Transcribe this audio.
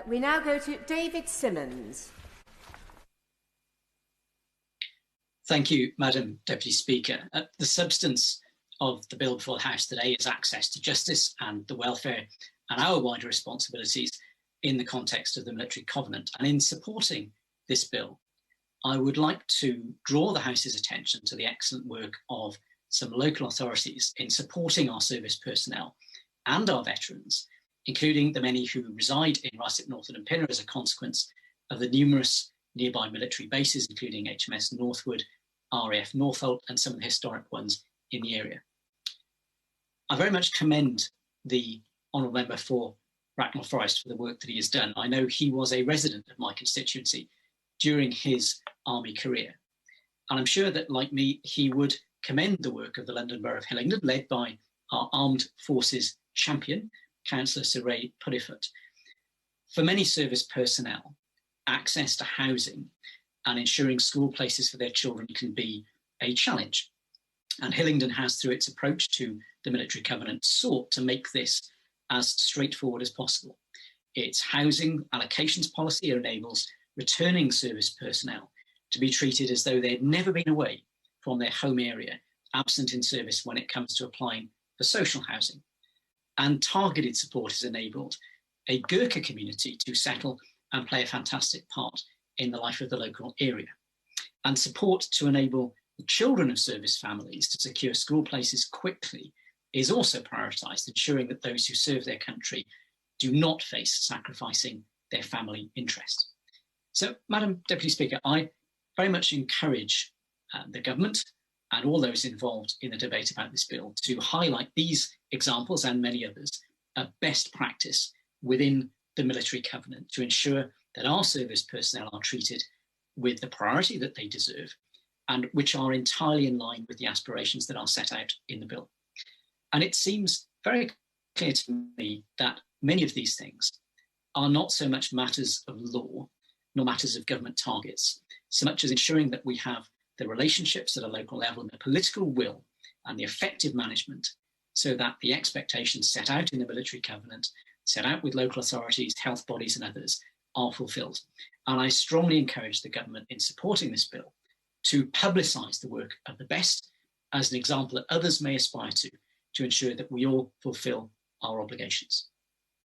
We now go to David Simmons. Thank you, Madam Deputy Speaker. The substance of the bill before the House today is access to justice and the welfare and our wider responsibilities in the context of the Military Covenant. And in supporting this bill, I would like to draw the House's attention to the excellent work of some local authorities in supporting our service personnel and our veterans, including the many who reside in Ruislip, Northwood and Pinner as a consequence of the numerous nearby military bases, including HMS Northwood, RAF Northolt, and some of the historic ones in the area. I very much commend the Honourable Member for Bracknell Forest for the work that he has done. I know he was a resident of my constituency during his army career. And I'm sure that, like me, he would commend the work of the London Borough of Hillingdon, led by our Armed Forces champion, Councillor Sir Ray Puddifoot. For many service personnel, access to housing and ensuring school places for their children can be a challenge. And Hillingdon has, through its approach to the Military Covenant, sought to make this as straightforward as possible. Its housing allocations policy enables returning service personnel to be treated as though they had never been away from their home area, absent in service when it comes to applying for social housing. And targeted support has enabled a Gurkha community to settle and play a fantastic part in the life of the local area. And support to enable the children of service families to secure school places quickly is also prioritised, ensuring that those who serve their country do not face sacrificing their family interest. So, Madam Deputy Speaker, I very much encourage the government and all those involved in the debate about this bill to highlight these examples and many others of best practice within the Military Covenant to ensure that our service personnel are treated with the priority that they deserve and which are entirely in line with the aspirations that are set out in the bill. And it seems very clear to me that many of these things are not so much matters of law nor matters of government targets, so much as ensuring that we have the relationships at a local level and the political will and the effective management so that the expectations set out in the Military Covenant, set out with local authorities, health bodies and others, are fulfilled. And I strongly encourage the government in supporting this bill to publicise the work of the best as an example that others may aspire to ensure that we all fulfil our obligations.